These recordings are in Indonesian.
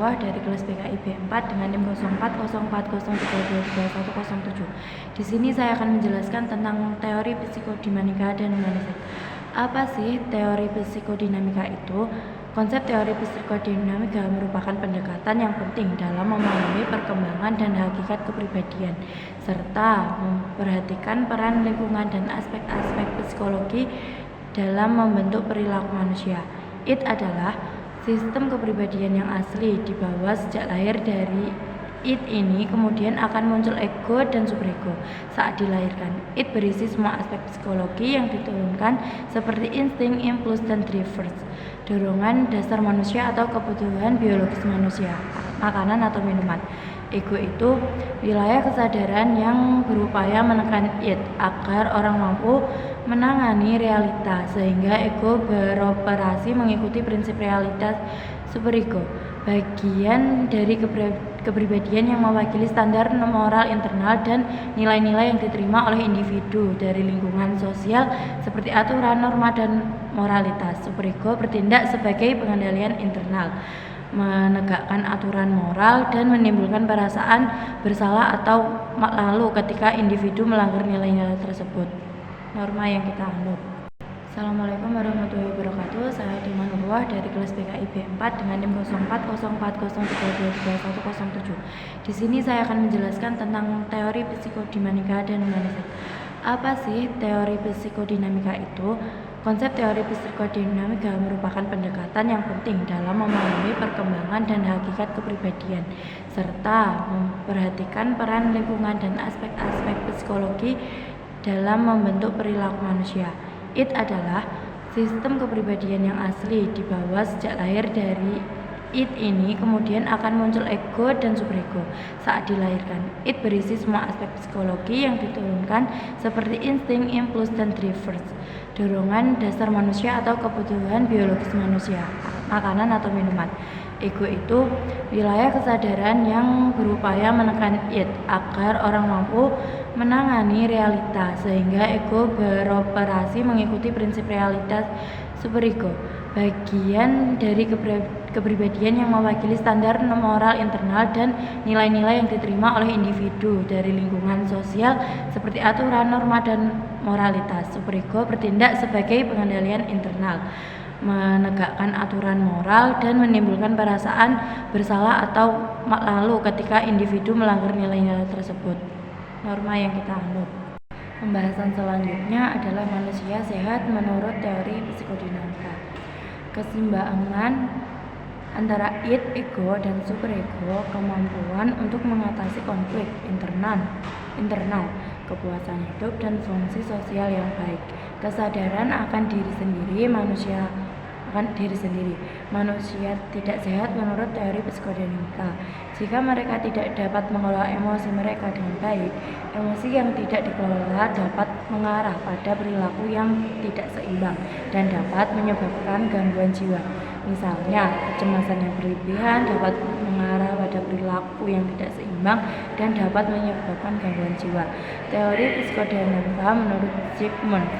Nurwah dari kelas BKIB 4 dengan NIM 040403232107. Di sini saya akan menjelaskan tentang teori psikodinamika dan humanistik. Apa sih teori psikodinamika itu? Konsep teori psikodinamika merupakan pendekatan yang penting dalam memahami perkembangan dan hakikat kepribadian, serta memperhatikan peran lingkungan dan aspek-aspek psikologi dalam membentuk perilaku manusia. It adalah sistem kepribadian yang asli dibawa sejak lahir. Dari it ini kemudian akan muncul ego dan superego saat dilahirkan. It berisi semua aspek psikologi yang diturunkan seperti insting, impuls, dan drivers, dorongan dasar manusia atau kebutuhan biologis manusia, makanan atau minuman. Ego itu wilayah kesadaran yang berupaya menekan it agar orang mampu menangani realita, sehingga ego beroperasi mengikuti prinsip realitas. Superego bagian dari kepribadian yang mewakili standar moral internal dan nilai-nilai yang diterima oleh individu dari lingkungan sosial seperti aturan, norma, dan moralitas. Superego bertindak sebagai pengendalian internal, menegakkan aturan moral, dan menimbulkan perasaan bersalah atau lalu ketika individu melanggar nilai-nilai tersebut. Norma yang kita anut. Assalamualaikum warahmatullahi wabarakatuh. Saya Dima Nurwah dari kelas BKIB 4 dengan NIM 040403232107. Di sini saya akan menjelaskan tentang teori psikodinamika dan humanistik. Apa sih teori psikodinamika itu? Konsep teori psikodinamika merupakan pendekatan yang penting dalam memahami perkembangan dan hakikat kepribadian, serta memperhatikan peran lingkungan dan aspek-aspek psikologi dalam membentuk perilaku manusia. It adalah sistem kepribadian yang asli dibawa sejak lahir. Dari it ini kemudian akan muncul ego dan superego saat dilahirkan. It berisi semua aspek psikologi yang diturunkan seperti insting, impuls, dan drivers, dorongan dasar manusia atau kebutuhan biologis manusia, makanan atau minuman. Ego itu wilayah kesadaran yang berupaya menekan it agar orang mampu menangani realita, sehingga ego beroperasi mengikuti prinsip realitas. Superego bagian dari kepribadian yang mewakili standar moral internal dan nilai-nilai yang diterima oleh individu dari lingkungan sosial seperti aturan, norma, dan moralitas. Superego bertindak sebagai pengendalian internal, menegakkan aturan moral, dan menimbulkan perasaan bersalah atau lalu ketika individu melanggar nilai-nilai tersebut. Norma yang kita anut. Pembahasan selanjutnya adalah manusia sehat menurut teori psikodinamika. Keseimbangan antara it, ego, dan superego, kemampuan untuk mengatasi konflik internal, kepuasan hidup, dan fungsi sosial yang baik, kesadaran akan diri sendiri. Manusia tidak sehat menurut teori psikodinamika jika mereka tidak dapat mengelola emosi mereka dengan baik. Emosi yang tidak dikelola dapat mengarah pada perilaku yang tidak seimbang dan dapat menyebabkan gangguan jiwa. Misalnya, kecemasan yang berlebihan dapat mengarah pada perilaku yang tidak seimbang dan dapat menyebabkan gangguan jiwa. Teori psikodinamika menurut Sigmund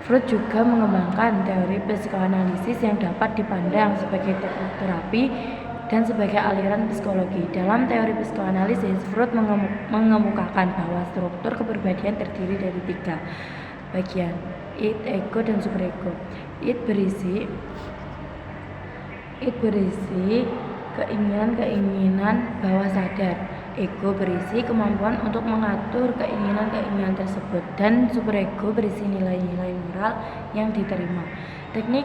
Freud juga mengembangkan teori psikoanalisis yang dapat dipandang sebagai teknik terapi dan sebagai aliran psikologi. Dalam teori psikoanalisis, Freud mengemukakan bahwa struktur kepribadian terdiri dari 3 bagian: it, ego, dan superego. It berisi keinginan-keinginan bawah sadar. Ego berisi kemampuan untuk mengatur keinginan-keinginan tersebut, dan superego berisi nilai-nilai moral yang diterima. Teknik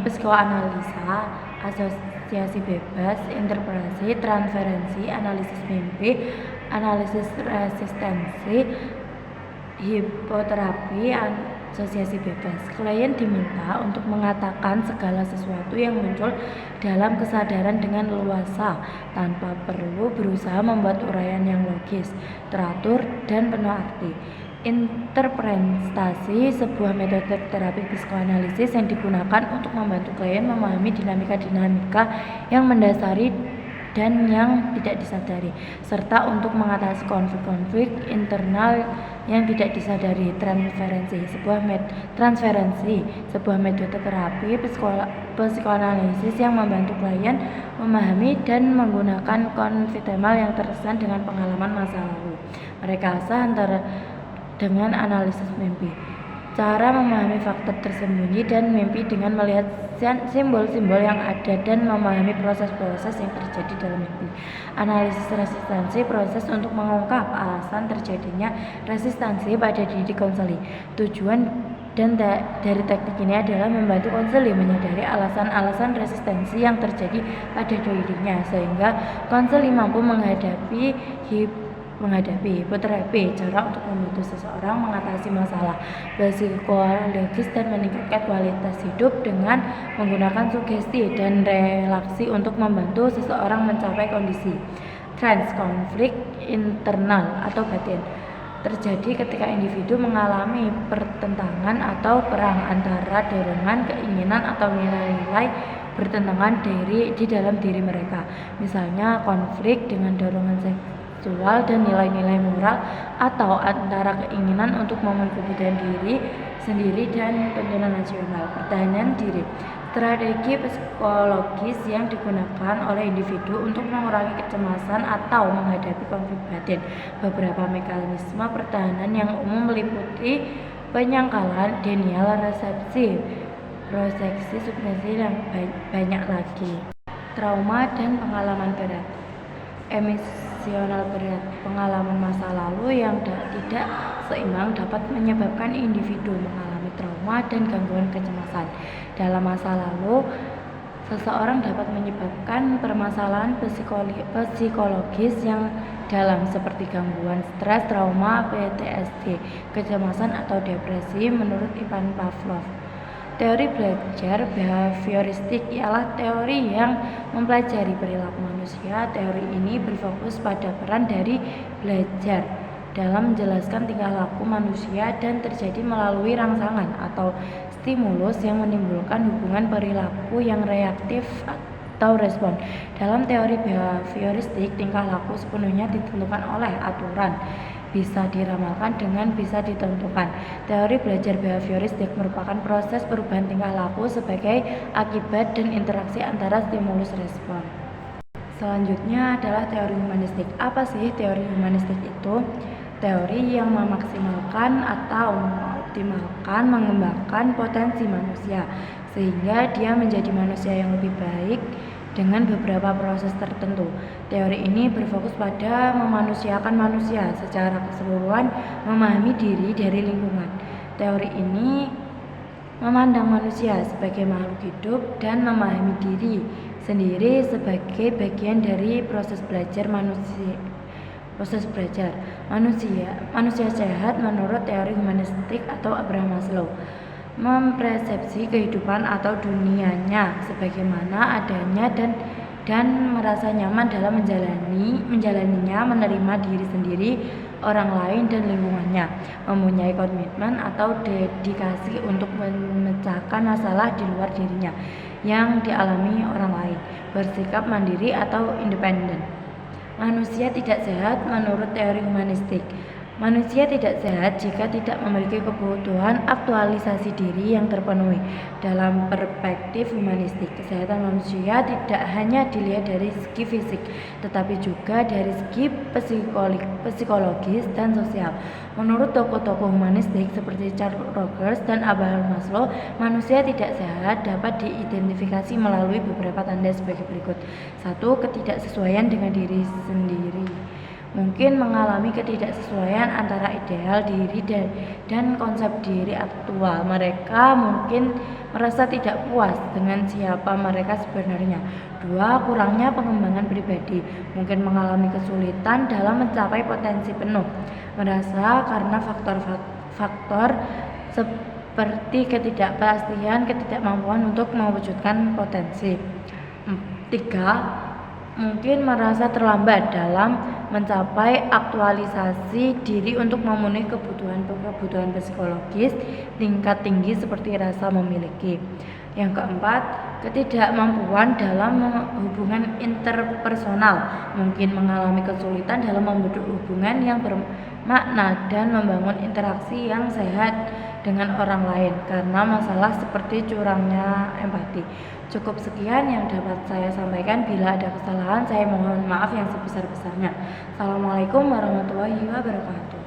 psikoanalisa: asosiasi bebas, interpretasi, transferensi, analisis mimpi, analisis resistensi, hipoterapi, asosiasi bebas. Klien diminta untuk mengatakan segala sesuatu yang muncul dalam kesadaran dengan leluasa, tanpa perlu berusaha membuat uraian yang logis, teratur, dan penuh arti. Interpretasi sebuah metode terapi psikoanalisis yang digunakan untuk membantu klien memahami dinamika-dinamika yang mendasari dan yang tidak disadari, serta untuk mengatasi konflik-konflik internal yang tidak disadari. Transferensi, sebuah metode terapi psikoanalisis yang membantu klien memahami dan menggunakan konfitemal yang terkesan dengan pengalaman masa lalu. Merekayasa antara dengan analisis mimpi. Cara memahami faktor tersembunyi dan mimpi dengan melihat simbol-simbol yang ada dan memahami proses-proses yang terjadi dalam mimpi. Analisis resistansi, proses untuk mengungkap alasan terjadinya resistansi pada diri konseli. Tujuan dari teknik ini adalah membantu konseli menyadari alasan-alasan resistensi yang terjadi pada dirinya, sehingga konseli mampu menghadapi hipoterapi, cara untuk membantu seseorang mengatasi masalah psikologis dan meningkatkan kualitas hidup dengan menggunakan sugesti dan relaksi untuk membantu seseorang mencapai kondisi trans konflik internal atau batin. Terjadi ketika individu mengalami pertentangan atau perang antara dorongan, keinginan, atau nilai-nilai bertentangan di dalam diri mereka. Misalnya konflik dengan dorongan seksual dan nilai-nilai moral, atau antara keinginan untuk memenuhi kebutuhan diri sendiri dan tuntunan nasional. Pertahanan diri, strategi psikologis yang digunakan oleh individu untuk mengurangi kecemasan atau menghadapi konflik batin. Beberapa mekanisme pertahanan yang umum meliputi penyangkalan, denial, resepsi, proyeksi, submisi, dan banyak lagi. Trauma dan pengalaman berat. Emosional berat, pengalaman masa lalu yang tidak seimbang dapat menyebabkan individu mengalami trauma dan gangguan kecemasan. Dalam masa lalu, seseorang dapat menyebabkan permasalahan psikologis yang dalam seperti gangguan stres, trauma, PTSD, kecemasan, atau depresi. Menurut Ivan Pavlov, teori belajar behavioristik ialah teori yang mempelajari perilaku manusia. Teori ini berfokus pada peran dari belajar dalam menjelaskan tingkah laku manusia dan terjadi melalui rangsangan atau stimulus yang menimbulkan hubungan perilaku yang reaktif atau respon. Dalam teori behavioristik, tingkah laku sepenuhnya ditentukan oleh aturan, bisa diramalkan dengan bisa ditentukan. Teori belajar behavioristik merupakan proses perubahan tingkah laku sebagai akibat dan interaksi antara stimulus respon. Selanjutnya adalah teori humanistik. Apa sih teori humanistik itu? Teori yang memaksimalkan atau mengoptimalkan, mengembangkan potensi manusia sehingga dia menjadi manusia yang lebih baik dengan beberapa proses tertentu. Teori ini berfokus pada memanusiakan manusia secara keseluruhan, memahami diri dari lingkungan. Teori ini memandang manusia sebagai makhluk hidup dan memahami diri sendiri sebagai bagian dari proses belajar manusia. Manusia sehat menurut teori humanistik atau Abraham Maslow mempersepsi kehidupan atau dunianya sebagaimana adanya dan merasa nyaman dalam menjalaninya, menerima diri sendiri, orang lain, dan lingkungannya, mempunyai komitmen atau dedikasi untuk memecahkan masalah di luar dirinya yang dialami orang lain, bersikap mandiri atau independen. Manusia tidak sehat menurut teori humanistik. Manusia tidak sehat jika tidak memiliki kebutuhan aktualisasi diri yang terpenuhi. Dalam perspektif humanistik, kesehatan manusia tidak hanya dilihat dari segi fisik, tetapi juga dari segi psikologis dan sosial. Menurut tokoh-tokoh humanistik seperti Carl Rogers dan Abraham Maslow, manusia tidak sehat dapat diidentifikasi melalui beberapa tanda sebagai berikut. 1. Ketidaksesuaian dengan diri sendiri. Mungkin mengalami ketidaksesuaian antara ideal diri dan konsep diri aktual. Mereka mungkin merasa tidak puas dengan siapa mereka sebenarnya. 2. Kurangnya pengembangan pribadi. Mungkin mengalami kesulitan dalam mencapai potensi penuh. Merasa karena faktor seperti ketidakpastian, ketidakmampuan untuk mewujudkan potensi. 3. Mungkin merasa terlambat dalam mencapai aktualisasi diri untuk memenuhi kebutuhan psikologis tingkat tinggi seperti rasa memiliki. Yang keempat, ketidakmampuan dalam hubungan interpersonal, mungkin mengalami kesulitan dalam membentuk hubungan yang bermakna dan membangun interaksi yang sehat dengan orang lain karena masalah seperti curangnya empati. Cukup sekian yang dapat saya sampaikan. Bila ada kesalahan, saya mohon maaf yang sebesar-besarnya. Assalamualaikum warahmatullahi wabarakatuh.